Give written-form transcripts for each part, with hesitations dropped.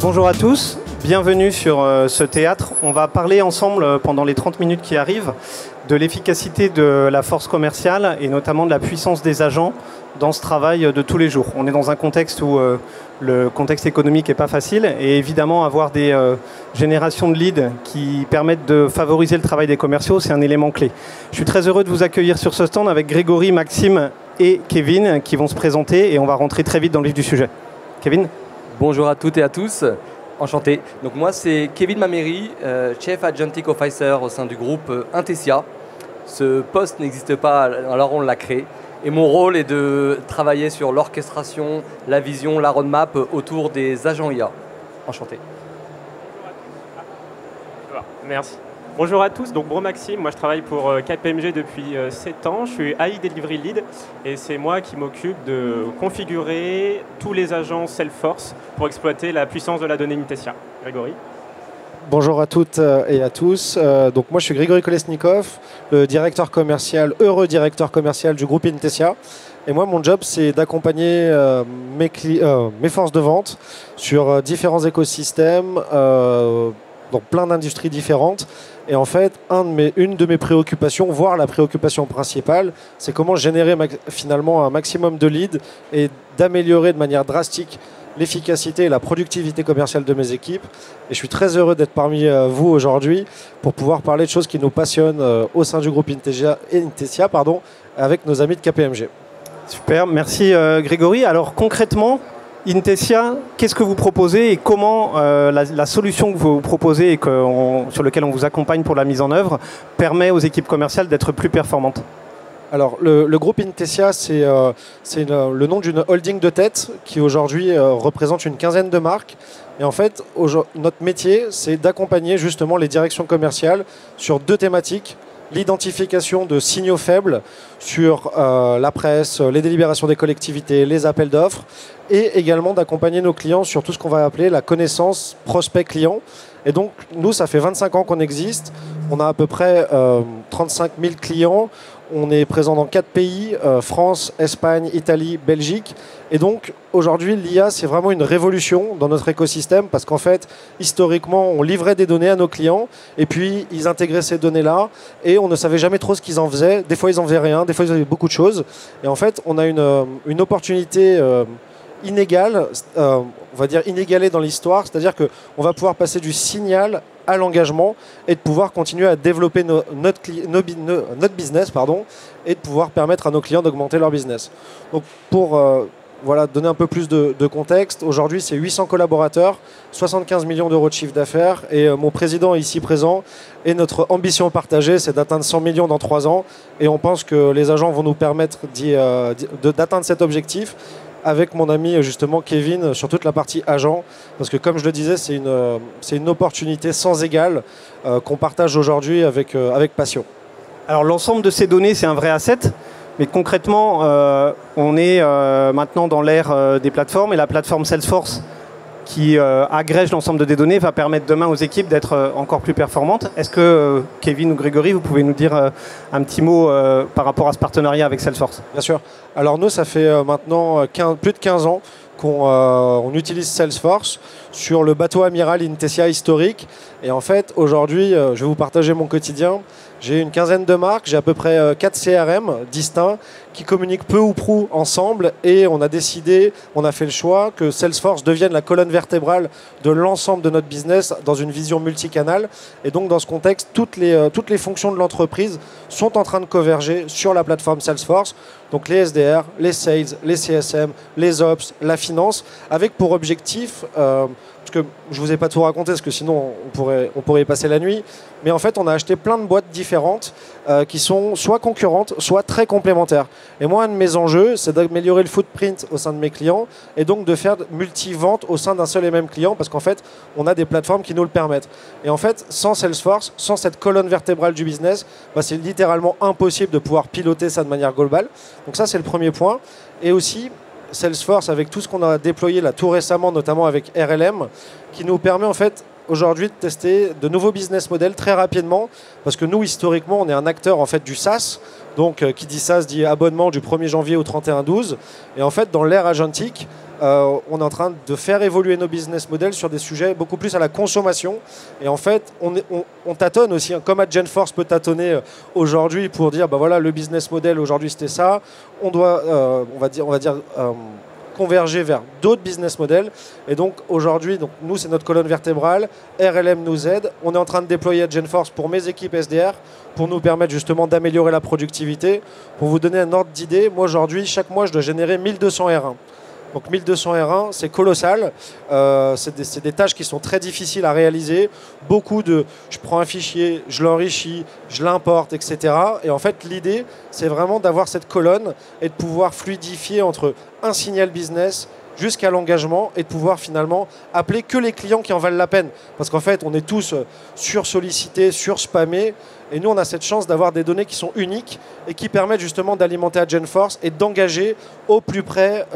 Bonjour à tous, bienvenue sur ce théâtre. On va parler ensemble pendant les 30 minutes qui arrivent de l'efficacité de la force commerciale et notamment de la puissance des agents dans ce travail de tous les jours. On est dans un contexte où le contexte économique n'est pas facile et évidemment avoir des générations de leads qui permettent de favoriser le travail des commerciaux, c'est un élément clé. Je suis très heureux de vous accueillir sur ce stand avec Grégory, Maxime et Kevin qui vont se présenter et on va rentrer très vite dans le vif du sujet. Kevin ? Bonjour à toutes et à tous, enchanté. Donc moi c'est Kevin Mameri, Chief Agentic Officer au sein du groupe Intesia. Ce poste n'existe pas, alors on l'a créé. Et mon rôle est de travailler sur l'orchestration, la vision, la roadmap autour des agents IA. Enchanté. Merci. Bonjour à tous, donc Maxime, moi je travaille pour KPMG depuis 7 ans, je suis AI Delivery Lead et c'est moi qui m'occupe de configurer tous les agents Salesforce pour exploiter la puissance de la donnée Intesia. Grégory. Bonjour à toutes et à tous. Donc moi je suis Grégory Kolesnikov, le directeur commercial, heureux directeur commercial du groupe Intesia. Et moi mon job c'est d'accompagner mes forces de vente sur différents écosystèmes, dans plein d'industries différentes. Et en fait, une de mes préoccupations, voire la préoccupation principale, c'est comment générer finalement un maximum de leads et d'améliorer de manière drastique l'efficacité et la productivité commerciale de mes équipes. Et je suis très heureux d'être parmi vous aujourd'hui pour pouvoir parler de choses qui nous passionnent au sein du groupe Intesia, avec nos amis de KPMG. Super, merci Grégory. Alors concrètement, Intesia, qu'est-ce que vous proposez et comment la solution que vous proposez et sur laquelle on vous accompagne pour la mise en œuvre permet aux équipes commerciales d'être plus performantes? Alors, le groupe Intesia, c'est le nom d'une holding de tête qui aujourd'hui représente une quinzaine de marques. Et en fait, notre métier, c'est d'accompagner justement les directions commerciales sur deux thématiques. L'identification de signaux faibles sur la presse, les délibérations des collectivités, les appels d'offres, et également d'accompagner nos clients sur tout ce qu'on va appeler la connaissance prospect-client. Et donc, nous, ça fait 25 ans qu'on existe. On a à peu près 35 000 clients. On est présent dans 4 pays, France, Espagne, Italie, Belgique. Et donc, aujourd'hui, l'IA, c'est vraiment une révolution dans notre écosystème parce qu'en fait, historiquement, on livrait des données à nos clients et puis ils intégraient ces données-là et on ne savait jamais trop ce qu'ils en faisaient. Des fois, ils en faisaient rien, des fois, ils faisaient beaucoup de choses. Et en fait, on a une opportunité inégale, on va dire inégalée dans l'histoire, c'est-à-dire qu'on va pouvoir passer du signal à l'engagement et de pouvoir continuer à développer notre business et de pouvoir permettre à nos clients d'augmenter leur business. Donc pour donner un peu plus de contexte, aujourd'hui c'est 800 collaborateurs, 75 millions d'euros de chiffre d'affaires et mon président est ici présent et notre ambition partagée c'est d'atteindre 100 millions dans 3 ans et on pense que les agents vont nous permettre d'atteindre cet objectif avec mon ami justement Kevin sur toute la partie agent parce que comme je le disais c'est une opportunité sans égale qu'on partage aujourd'hui avec passion. Alors l'ensemble de ces données c'est un vrai asset, mais concrètement on est maintenant dans l'ère des plateformes et la plateforme Salesforce qui agrège l'ensemble des données va permettre demain aux équipes d'être encore plus performantes. Est-ce que Kevin ou Grégory, vous pouvez nous dire un petit mot par rapport à ce partenariat avec Salesforce? Bien sûr. Alors nous, ça fait maintenant plus de 15 ans qu'on utilise Salesforce sur le bateau amiral Intesia historique. Et en fait, aujourd'hui, je vais vous partager mon quotidien. J'ai une quinzaine de marques, j'ai à peu près 4 CRM distincts qui communiquent peu ou prou ensemble et on a fait le choix que Salesforce devienne la colonne vertébrale de l'ensemble de notre business dans une vision multicanale. Et donc dans ce contexte, toutes les fonctions de l'entreprise sont en train de converger sur la plateforme Salesforce. Donc les SDR, les sales, les CSM, les ops, la finance, avec pour objectif, parce que je ne vous ai pas tout raconté, parce que sinon on pourrait y passer la nuit, mais en fait on a acheté plein de boîtes différentes qui sont soit concurrentes, soit très complémentaires. Et moi, un de mes enjeux, c'est d'améliorer le footprint au sein de mes clients et donc de faire multi-vente au sein d'un seul et même client, parce qu'en fait, on a des plateformes qui nous le permettent. Et en fait, sans Salesforce, sans cette colonne vertébrale du business, c'est littéralement impossible de pouvoir piloter ça de manière globale. Donc ça, c'est le premier point. Et aussi, Salesforce, avec tout ce qu'on a déployé là tout récemment, notamment avec RLM, qui nous permet en fait aujourd'hui de tester de nouveaux business models très rapidement, parce que nous, historiquement, on est un acteur en fait du SaaS. Donc, qui dit SaaS dit abonnement du 1er janvier au 31/12. Et en fait, dans l'ère agentique, on est en train de faire évoluer nos business models sur des sujets beaucoup plus à la consommation. Et en fait, on tâtonne aussi, hein, comme AdGenForce peut tâtonner aujourd'hui pour dire, bah voilà, le business model aujourd'hui c'était ça. On doit, on va dire converger vers d'autres business models. Et donc aujourd'hui, nous c'est notre colonne vertébrale, RLM nous aide. On est en train de déployer AdGenForce pour mes équipes SDR, pour nous permettre justement d'améliorer la productivité. Pour vous donner un ordre d'idée, moi aujourd'hui, chaque mois, je dois générer 1200 R1. Donc 1200 R1, c'est colossal. C'est des tâches qui sont très difficiles à réaliser. Je prends un fichier, je l'enrichis, je l'importe, etc. Et en fait, l'idée, c'est vraiment d'avoir cette colonne et de pouvoir fluidifier entre un signal business jusqu'à l'engagement et de pouvoir finalement appeler que les clients qui en valent la peine. Parce qu'en fait, on est tous sursollicités, surspammés. Et nous, on a cette chance d'avoir des données qui sont uniques et qui permettent justement d'alimenter AdGenForce et d'engager au plus près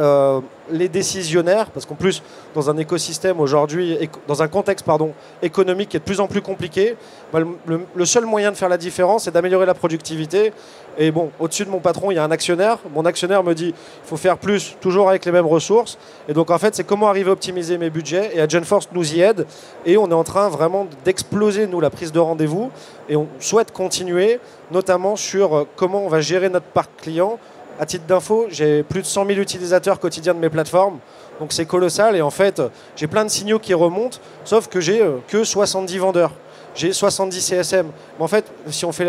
les décisionnaires. Parce qu'en plus, dans un écosystème aujourd'hui, dans un contexte économique qui est de plus en plus compliqué, le seul moyen de faire la différence, c'est d'améliorer la productivité. Et bon, au-dessus de mon patron, il y a un actionnaire. Mon actionnaire me dit il faut faire plus, toujours avec les mêmes ressources. Et donc, en fait, c'est comment arriver à optimiser mes budgets. Et AdGenForce nous y aide. Et on est en train vraiment d'exploser, nous, la prise de rendez-vous. Et on souhaite continuer, notamment sur comment on va gérer notre parc client. À titre d'info, j'ai plus de 100 000 utilisateurs quotidiens de mes plateformes. Donc, c'est colossal. Et en fait, j'ai plein de signaux qui remontent, sauf que j'ai que 70 vendeurs. J'ai 70 CSM. Mais en fait, si on fait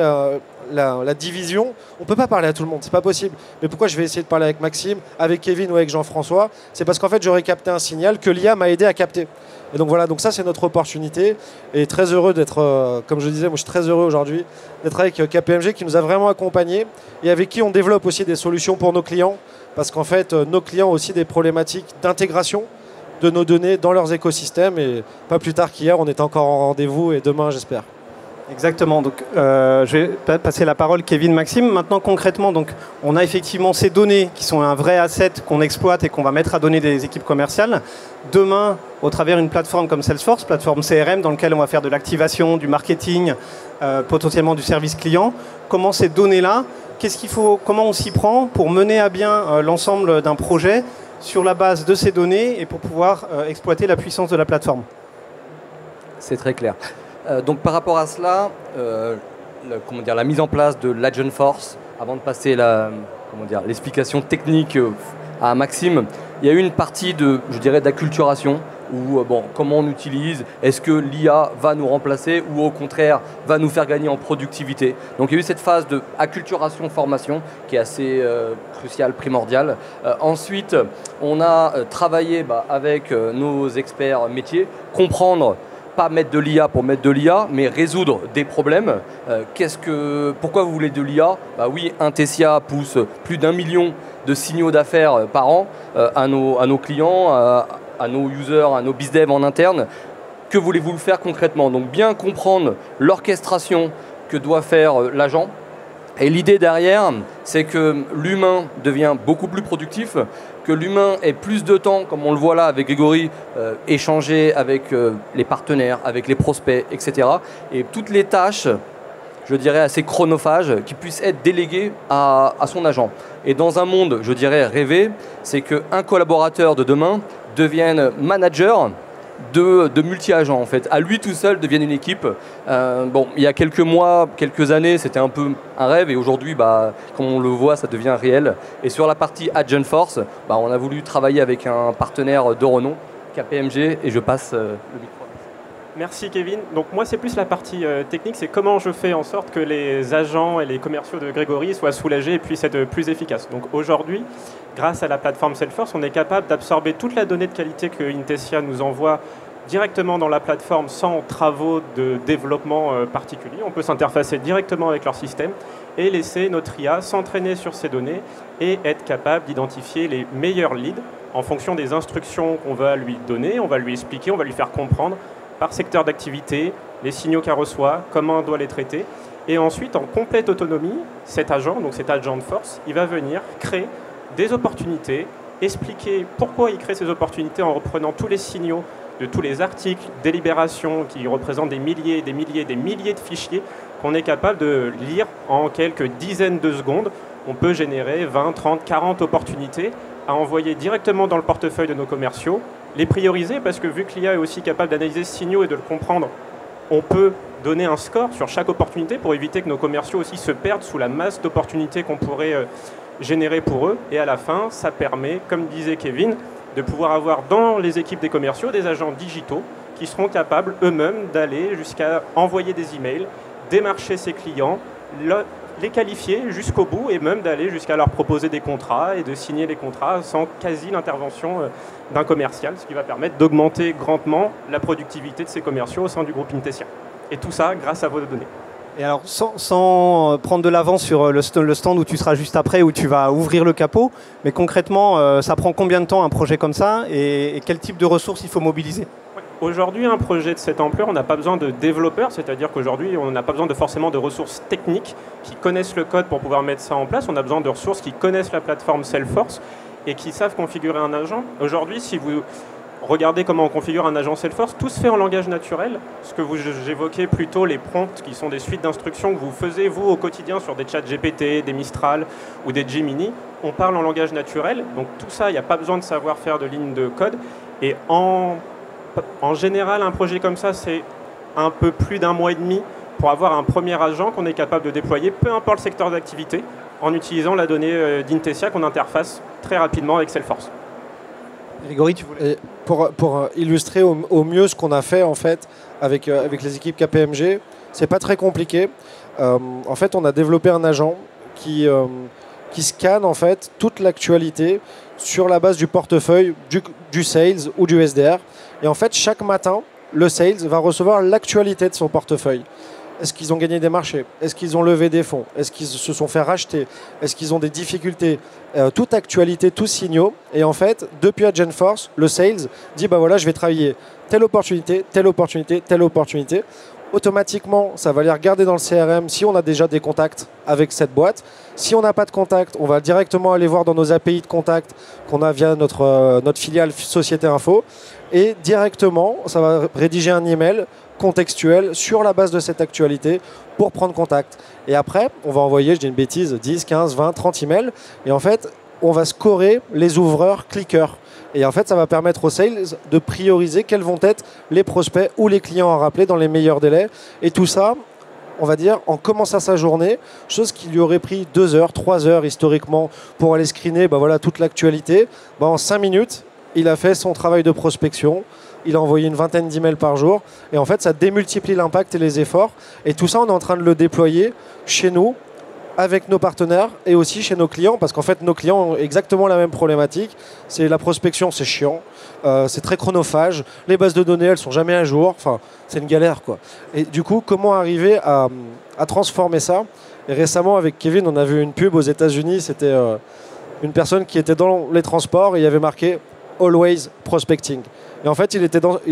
la division, on ne peut pas parler à tout le monde, c'est pas possible. Mais pourquoi je vais essayer de parler avec Maxime, avec Kevin ou avec Jean-François? C'est parce qu'en fait, j'aurais capté un signal que l'IA m'a aidé à capter. Et donc voilà, donc ça c'est notre opportunité. Et très heureux d'être, comme je disais, moi je suis très heureux aujourd'hui d'être avec KPMG qui nous a vraiment accompagnés et avec qui on développe aussi des solutions pour nos clients. Parce qu'en fait, nos clients ont aussi des problématiques d'intégration de nos données dans leurs écosystèmes. Et pas plus tard qu'hier, on est encore en rendez-vous et demain, j'espère. Exactement. Donc, je vais passer la parole Kevin, Maxime. Maintenant, concrètement, donc, on a effectivement ces données qui sont un vrai asset qu'on exploite et qu'on va mettre à donner des équipes commerciales. Demain, au travers d'une plateforme comme Salesforce, plateforme CRM, dans laquelle on va faire de l'activation, du marketing, potentiellement du service client. Comment ces données-là, comment on s'y prend pour mener à bien l'ensemble d'un projet sur la base de ces données et pour pouvoir exploiter la puissance de la plateforme? C'est très clair. Donc par rapport à cela, la mise en place de l'AdGenForce, avant de passer l'explication technique à Maxime, il y a eu une partie d'acculturation où comment on utilise, est-ce que l'IA va nous remplacer ou au contraire va nous faire gagner en productivité. Donc il y a eu cette phase de acculturation formation qui est assez cruciale, primordiale. Ensuite, on a travaillé avec nos experts métiers, comprendre, pas mettre de l'IA pour mettre de l'IA, mais résoudre des problèmes. Pourquoi vous voulez de l'IA? Oui, Intesia pousse plus d'1 million de signaux d'affaires par an à nos clients, à nos users, à nos bizdev en interne. Que voulez-vous le faire concrètement? Donc bien comprendre l'orchestration que doit faire l'agent. Et l'idée derrière, c'est que l'humain devient beaucoup plus productif, que l'humain ait plus de temps, comme on le voit là avec Grégory, échanger avec les partenaires, avec les prospects, etc. Et toutes les tâches, je dirais, assez chronophages, qui puissent être déléguées à son agent. Et dans un monde, je dirais, rêvé, c'est qu'un collaborateur de demain devienne manager de multi-agents en fait, à lui tout seul devienne une équipe. Il y a quelques mois, quelques années, c'était un peu un rêve et aujourd'hui, comme on le voit, ça devient réel. Et sur la partie AdGenForce, on a voulu travailler avec un partenaire de renom, KPMG, et je passe le micro. Merci Kevin. Donc moi c'est plus la partie technique, c'est comment je fais en sorte que les agents et les commerciaux de Grégory soient soulagés et puissent être plus efficaces. Donc aujourd'hui, grâce à la plateforme Salesforce, on est capable d'absorber toute la donnée de qualité que Intesia nous envoie directement dans la plateforme sans travaux de développement particuliers. On peut s'interfacer directement avec leur système et laisser notre IA s'entraîner sur ces données et être capable d'identifier les meilleurs leads en fonction des instructions qu'on va lui donner, on va lui expliquer, on va lui faire comprendre par secteur d'activité, les signaux qu'elle reçoit, comment on doit les traiter. Et ensuite, en complète autonomie, cet agent, donc cet AdGenForce, il va venir créer des opportunités, expliquer pourquoi il crée ces opportunités en reprenant tous les signaux de tous les articles, délibérations qui représentent des milliers, des milliers, des milliers de fichiers qu'on est capable de lire en quelques dizaines de secondes. On peut générer 20, 30, 40 opportunités à envoyer directement dans le portefeuille de nos commerciaux, les prioriser, parce que vu que l'IA est aussi capable d'analyser ce signaux et de le comprendre, on peut donner un score sur chaque opportunité pour éviter que nos commerciaux aussi se perdent sous la masse d'opportunités qu'on pourrait générer pour eux. Et à la fin, ça permet, comme disait Kevin, de pouvoir avoir dans les équipes des commerciaux des agents digitaux qui seront capables eux-mêmes d'aller jusqu'à envoyer des emails, démarcher ses clients, les qualifier jusqu'au bout et même d'aller jusqu'à leur proposer des contrats et de signer les contrats sans quasi l'intervention d'un commercial, ce qui va permettre d'augmenter grandement la productivité de ces commerciaux au sein du groupe Intesia. Et tout ça grâce à vos données. Et alors, sans prendre de l'avance sur le stand où tu seras juste après, où tu vas ouvrir le capot, mais concrètement, ça prend combien de temps un projet comme ça et quel type de ressources il faut mobiliser? Aujourd'hui, un projet de cette ampleur, on n'a pas besoin de développeurs, c'est-à-dire qu'aujourd'hui, on n'a pas besoin forcément de ressources techniques qui connaissent le code pour pouvoir mettre ça en place. On a besoin de ressources qui connaissent la plateforme Salesforce et qui savent configurer un agent. Aujourd'hui, si vous regardez comment on configure un agent Salesforce, tout se fait en langage naturel. Ce que j'évoquais plutôt, les prompts, qui sont des suites d'instructions que vous faisiez, vous, au quotidien, sur des chats GPT, des Mistral ou des Gemini. On parle en langage naturel. Donc tout ça, il n'y a pas besoin de savoir faire de lignes de code. Et en général, un projet comme ça, c'est un peu plus d'1 mois et demi pour avoir un premier agent qu'on est capable de déployer, peu importe le secteur d'activité, en utilisant la donnée d'Intesia qu'on interface très rapidement avec Salesforce. Grégory, tu voulais... Pour illustrer au mieux ce qu'on a fait en fait avec les équipes KPMG, c'est pas très compliqué. En fait, on a développé un agent qui scanne en fait toute l'actualité sur la base du portefeuille du sales ou du SDR. Et en fait, chaque matin, le sales va recevoir l'actualité de son portefeuille. Est-ce qu'ils ont gagné des marchés? Est-ce qu'ils ont levé des fonds? Est-ce qu'ils se sont fait racheter? Est-ce qu'ils ont des difficultés? Toute actualité, tous signaux. Et en fait, depuis Agentforce, le sales dit, bah voilà, je vais travailler telle opportunité, telle opportunité, telle opportunité. Automatiquement, ça va les regarder dans le CRM si on a déjà des contacts avec cette boîte. Si on n'a pas de contact, on va directement aller voir dans nos API de contact qu'on a via notre filiale Société Info. Et directement, ça va rédiger un email contextuel sur la base de cette actualité pour prendre contact. Et après, on va envoyer, je dis une bêtise, 10, 15, 20, 30 emails. Et en fait, on va scorer les ouvreurs cliqueurs. Et en fait, ça va permettre aux sales de prioriser quels vont être les prospects ou les clients à rappeler dans les meilleurs délais. Et tout ça, on va dire, en commençant sa journée, chose qui lui aurait pris 2 heures, 3 heures historiquement pour aller screener voilà, toute l'actualité. En 5 minutes, il a fait son travail de prospection. Il a envoyé une vingtaine d'emails par jour. Et en fait, ça démultiplie l'impact et les efforts. Et tout ça, on est en train de le déployer chez nous, avec nos partenaires et aussi chez nos clients, parce qu'en fait, nos clients ont exactement la même problématique. C'est la prospection, c'est chiant, c'est très chronophage. Les bases de données, elles sont jamais à jour. Enfin, c'est une galère, quoi. Et du coup, comment arriver à transformer ça? Et récemment, avec Kevin, on a vu une pub aux États-Unis. C'était une personne qui était dans les transports et il y avait marqué « Always Prospecting ». Et en fait, il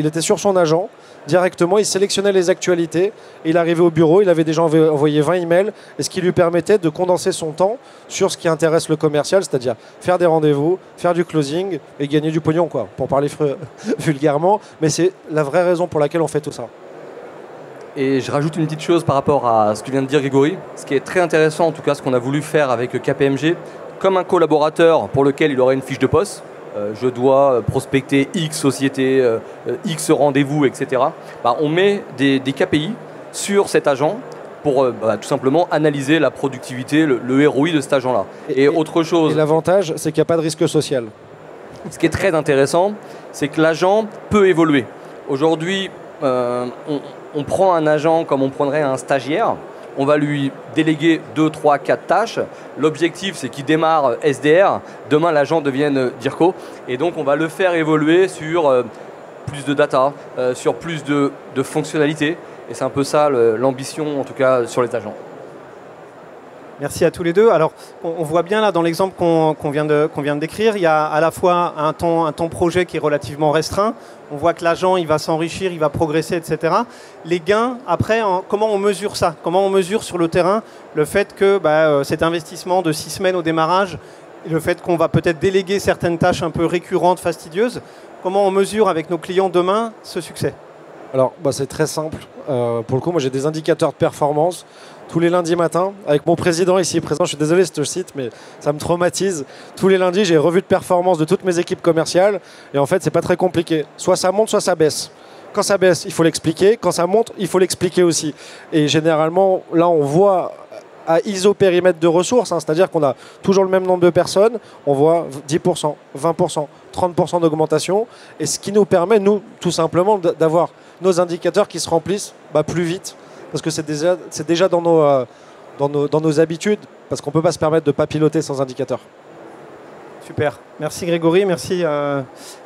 était sur son agent. Directement, il sélectionnait les actualités et il arrivait au bureau, il avait déjà envoyé 20 emails, et ce qui lui permettait de condenser son temps sur ce qui intéresse le commercial, c'est-à-dire faire des rendez-vous, faire du closing et gagner du pognon, quoi, pour parler vulgairement. Mais c'est la vraie raison pour laquelle on fait tout ça. Et je rajoute une petite chose par rapport à ce que vient de dire Grégory. Ce qui est très intéressant, en tout cas ce qu'on a voulu faire avec KPMG, comme un collaborateur pour lequel il aurait une fiche de poste, je dois prospecter X société, X rendez-vous, etc. On met des KPI sur cet agent pour tout simplement analyser la productivité, le ROI de cet agent-là. Et autre chose... Et l'avantage, c'est qu'il n'y a pas de risque social. Ce qui est très intéressant, c'est que l'agent peut évoluer. Aujourd'hui, on prend un agent comme on prendrait un stagiaire. On va lui déléguer 2, 3, 4 tâches. L'objectif, c'est qu'il démarre SDR. Demain, l'agent devienne DIRCO. Et donc, on va le faire évoluer sur plus de data, sur plus de fonctionnalités. Et c'est un peu ça l'ambition, en tout cas, sur les agents. Merci à tous les deux. Alors, on voit bien là dans l'exemple qu'on vient de décrire, il y a à la fois un temps projet qui est relativement restreint. On voit que l'agent, il va s'enrichir, il va progresser, etc. Les gains, après, comment on mesure ça? Comment on mesure sur le terrain le fait que cet investissement de 6 semaines au démarrage, le fait qu'on va peut-être déléguer certaines tâches un peu récurrentes, fastidieuses, comment on mesure avec nos clients demain ce succès? Alors, c'est très simple. Pour le coup, moi, j'ai des indicateurs de performance. tous les lundis matins, avec mon président ici présent. Je suis désolé, je cite, mais ça me traumatise. Tous les lundis, j'ai revue de performance de toutes mes équipes commerciales. Et en fait, c'est pas très compliqué. Soit ça monte, soit ça baisse. Quand ça baisse, il faut l'expliquer. Quand ça monte, il faut l'expliquer aussi. Et généralement, là, on voit à isopérimètre de ressources, hein, c'est-à-dire qu'on a toujours le même nombre de personnes, on voit 10%, 20%, 30% d'augmentation. Et ce qui nous permet, nous, tout simplement, d'avoir nos indicateurs qui se remplissent plus vite. Parce que c'est déjà dans nos habitudes, parce qu'on ne peut pas se permettre de ne pas piloter sans indicateur. Super. Merci Grégory, merci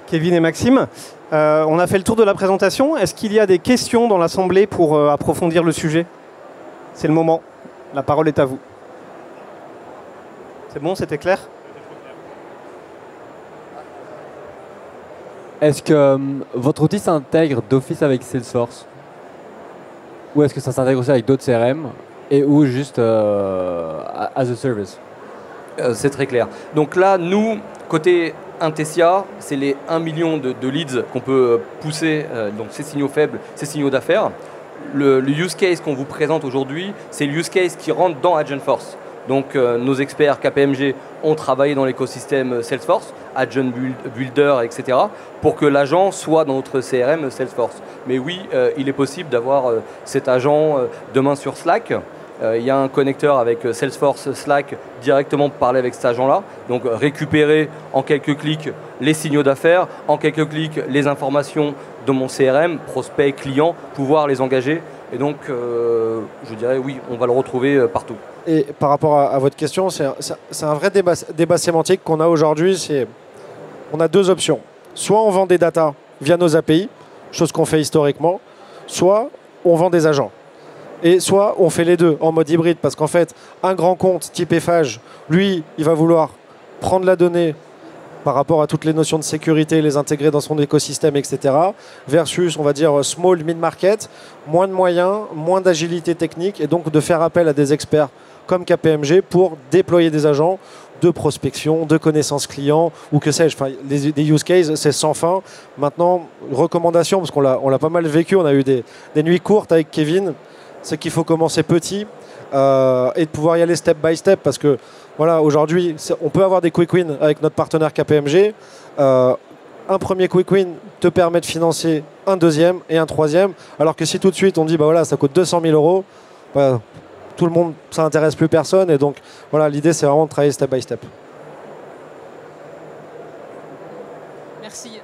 Kevin et Maxime. On a fait le tour de la présentation. Est-ce qu'il y a des questions dans l'Assemblée pour approfondir le sujet? C'est le moment. La parole est à vous. C'est bon, c'était clair? Est-ce que votre outil s'intègre d'office avec Salesforce? Ou est-ce que ça s'intègre aussi avec d'autres CRM? Et ou juste as a service? C'est très clair. Donc là, nous, côté Intesia, c'est les 1 million de leads qu'on peut pousser, donc ces signaux faibles, ces signaux d'affaires. Le use case qu'on vous présente aujourd'hui, c'est le use case qui rentre dans AgentForce. Donc nos experts KPMG ont travaillé dans l'écosystème Salesforce, Agent Builder, etc. pour que l'agent soit dans notre CRM Salesforce. Mais oui, il est possible d'avoir cet agent demain sur Slack. Il y a un connecteur avec Salesforce Slack directement pour parler avec cet agent-là. Donc récupérer en quelques clics les signaux d'affaires, en quelques clics les informations de mon CRM, prospect, client, pouvoir les engager. Et donc, je dirais oui, on va le retrouver partout. Et par rapport à votre question, c'est un vrai débat sémantique qu'on a aujourd'hui. On a deux options. Soit on vend des data via nos API, chose qu'on fait historiquement, soit on vend des agents. Et soit on fait les deux en mode hybride, parce qu'en fait, un grand compte type Eiffage, lui, il va vouloir prendre la donnée par rapport à toutes les notions de sécurité, les intégrer dans son écosystème, etc. Versus, on va dire, small, mid-market, moins de moyens, moins d'agilité technique, et donc de faire appel à des experts comme KPMG pour déployer des agents de prospection, de connaissances clients, ou que sais-je. Enfin, des use cases, c'est sans fin. Maintenant, recommandation, parce qu'on l'a pas mal vécu, on a eu des nuits courtes avec Kevin, c'est qu'il faut commencer petit et de pouvoir y aller step by step, parce que voilà, aujourd'hui, on peut avoir des quick wins avec notre partenaire KPMG. Un premier quick win te permet de financer un deuxième et un troisième, alors que si tout de suite on dit voilà, ça coûte 200 000 €, tout le monde, ça n'intéresse plus personne. Et donc voilà, l'idée c'est vraiment de travailler step by step. Merci.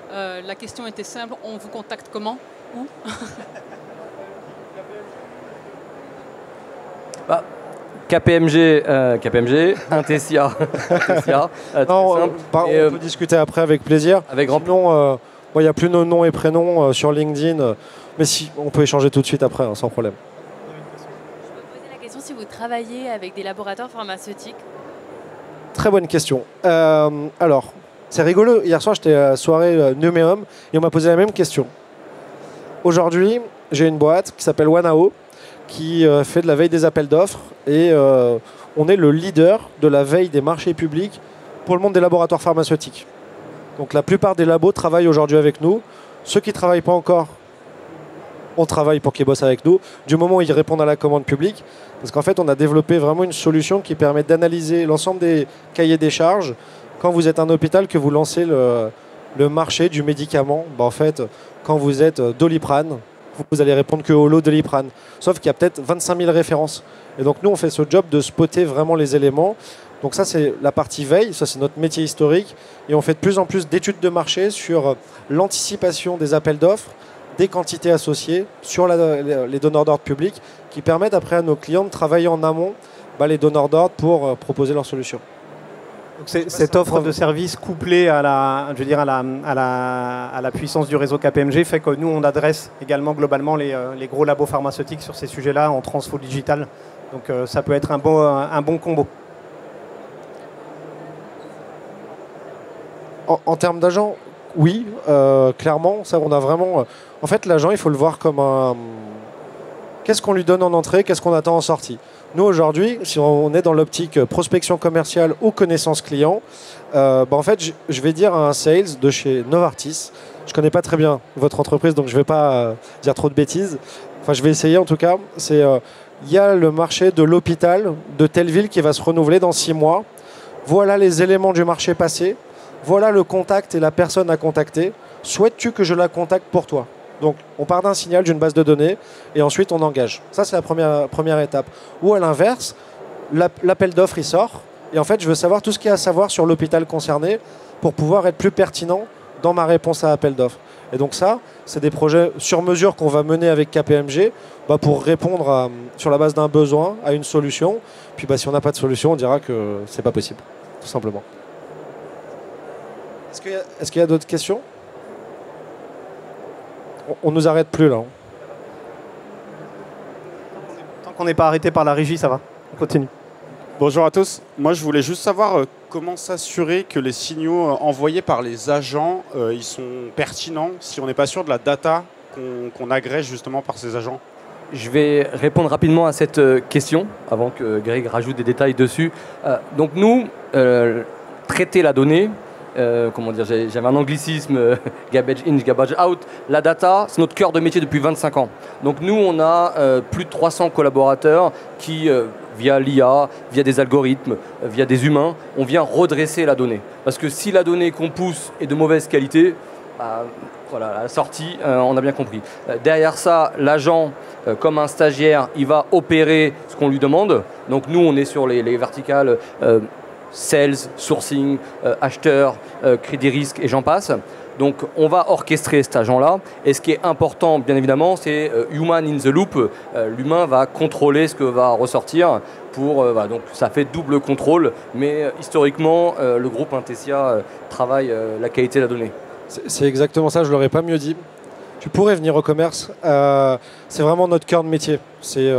La question était simple. On vous contacte comment? Où? KPMG, Intesia. On peut discuter après avec plaisir. Sinon, il n'y a plus nos noms et prénoms sur LinkedIn. Mais si, on peut échanger tout de suite après, sans problème. Je me posais la question si vous travaillez avec des laboratoires pharmaceutiques. Très bonne question. Alors, c'est rigolo. Hier soir, j'étais à la soirée Numéum et on m'a posé la même question. Aujourd'hui, j'ai une boîte qui s'appelle Wanao, qui fait de la veille des appels d'offres, et on est le leader de la veille des marchés publics pour le monde des laboratoires pharmaceutiques. Donc la plupart des labos travaillent aujourd'hui avec nous. Ceux qui ne travaillent pas encore, on travaille pour qu'ils bossent avec nous, du moment où ils répondent à la commande publique, parce qu'en fait on a développé vraiment une solution qui permet d'analyser l'ensemble des cahiers des charges. Quand vous êtes un hôpital, que vous lancez le marché du médicament, en fait, quand vous êtes Doliprane, vous allez répondre que au lot de Doliprane. Sauf qu'il y a peut-être 25 000 références. Et donc nous, on fait ce job de spotter vraiment les éléments. Donc ça, c'est la partie veille, ça c'est notre métier historique. Et on fait de plus en plus d'études de marché sur l'anticipation des appels d'offres, des quantités associées, sur les donneurs d'ordre publics, qui permettent après à nos clients de travailler en amont les donneurs d'ordre pour proposer leurs solutions. Donc cette offre de service couplée à la puissance du réseau KPMG fait que nous, on adresse également globalement les gros labos pharmaceutiques sur ces sujets-là en transfo digital. Donc ça peut être un bon combo. En termes d'agent, oui, clairement. Ça, on a vraiment. En fait, l'agent, il faut le voir comme un. Qu'est-ce qu'on lui donne en entrée, qu'est-ce qu'on attend en sortie. Nous, aujourd'hui, si on est dans l'optique prospection commerciale ou connaissance client, en fait, je vais dire à un sales de chez Novartis, je ne connais pas très bien votre entreprise, donc je ne vais pas dire trop de bêtises, enfin je vais essayer en tout cas, c'est il y a le marché de l'hôpital de telle ville qui va se renouveler dans 6 mois. Voilà les éléments du marché passé. Voilà le contact et la personne à contacter. Souhaites-tu que je la contacte pour toi? Donc on part d'un signal, d'une base de données, et ensuite on engage. Ça c'est la première étape. Ou à l'inverse, l'appel d'offres il sort, et en fait je veux savoir tout ce qu'il y a à savoir sur l'hôpital concerné pour pouvoir être plus pertinent dans ma réponse à appel d'offres. Et donc ça, c'est des projets sur mesure qu'on va mener avec KPMG pour répondre sur la base d'un besoin à une solution. Puis si on n'a pas de solution, on dira que c'est pas possible, tout simplement. Est-ce qu'il y a d'autres questions? On nous arrête plus là. Tant qu'on n'est pas arrêté par la régie, ça va. On continue. Bonjour à tous. Moi, je voulais juste savoir comment s'assurer que les signaux envoyés par les agents, ils sont pertinents si on n'est pas sûr de la data qu'on agrège justement par ces agents. Je vais répondre rapidement à cette question avant que Greg rajoute des détails dessus. Donc nous, traiter la donnée, comment dire, j'avais un anglicisme, garbage in, garbage out. La data, c'est notre cœur de métier depuis 25 ans. Donc nous, on a plus de 300 collaborateurs qui, via l'IA, via des algorithmes, via des humains, on vient redresser la donnée. Parce que si la donnée qu'on pousse est de mauvaise qualité, voilà, à la sortie, on a bien compris. Derrière ça, l'agent, comme un stagiaire, il va opérer ce qu'on lui demande. Donc nous, on est sur les verticales sales, sourcing, acheteur, crédit risque et j'en passe. Donc on va orchestrer cet agent-là. Et ce qui est important, bien évidemment, c'est human in the loop. L'humain va contrôler ce que va ressortir. Donc ça fait double contrôle. Mais historiquement, le groupe Intesia travaille la qualité de la donnée. C'est exactement ça, je ne l'aurais pas mieux dit. Tu pourrais venir au commerce. C'est vraiment notre cœur de métier. C'est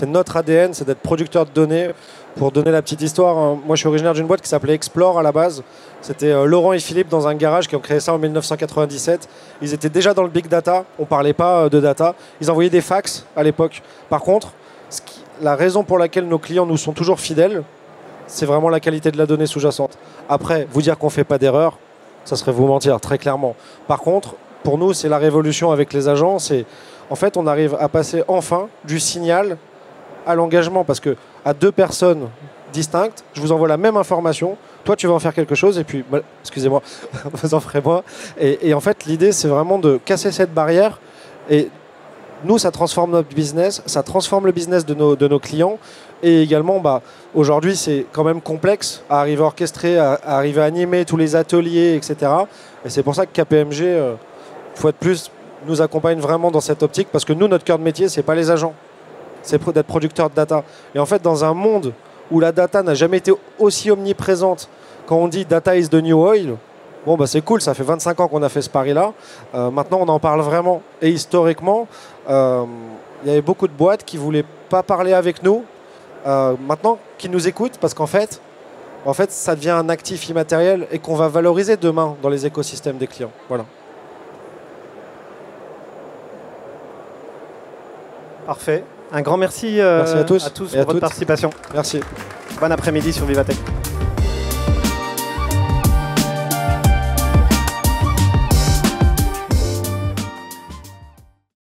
notre ADN, c'est d'être producteur de données. Pour donner la petite histoire, moi je suis originaire d'une boîte qui s'appelait Explore à la base. C'était Laurent et Philippe dans un garage qui ont créé ça en 1997. Ils étaient déjà dans le big data, on ne parlait pas de data. Ils envoyaient des fax à l'époque. Par contre, la raison pour laquelle nos clients nous sont toujours fidèles, c'est vraiment la qualité de la donnée sous-jacente. Après, vous dire qu'on ne fait pas d'erreur, ça serait vous mentir, très clairement. Par contre, pour nous, c'est la révolution avec les agents. En fait, on arrive à passer enfin du signal à l'engagement. Parce que à deux personnes distinctes, je vous envoie la même information. Toi, tu vas en faire quelque chose et puis, excusez-moi, vous en ferez moi. Et en fait, l'idée, c'est vraiment de casser cette barrière. Et nous, ça transforme notre business, ça transforme le business de nos clients. Et également, aujourd'hui, c'est quand même complexe à arriver à orchestrer, à arriver à animer tous les ateliers, etc. Et c'est pour ça que KPMG, faut être plus, nous accompagne vraiment dans cette optique. Parce que nous, notre cœur de métier, c'est pas les agents. C'est d'être producteur de data. Et en fait, dans un monde où la data n'a jamais été aussi omniprésente, quand on dit data is the new oil, c'est cool, ça fait 25 ans qu'on a fait ce pari-là. Maintenant, on en parle vraiment. Et historiquement, il y avait beaucoup de boîtes qui ne voulaient pas parler avec nous. Maintenant, qui nous écoutent parce qu'en fait, ça devient un actif immatériel et qu'on va valoriser demain dans les écosystèmes des clients. Voilà. Parfait. Un grand merci, merci à tous pour votre participation. Merci. Bon après-midi sur Vivatech.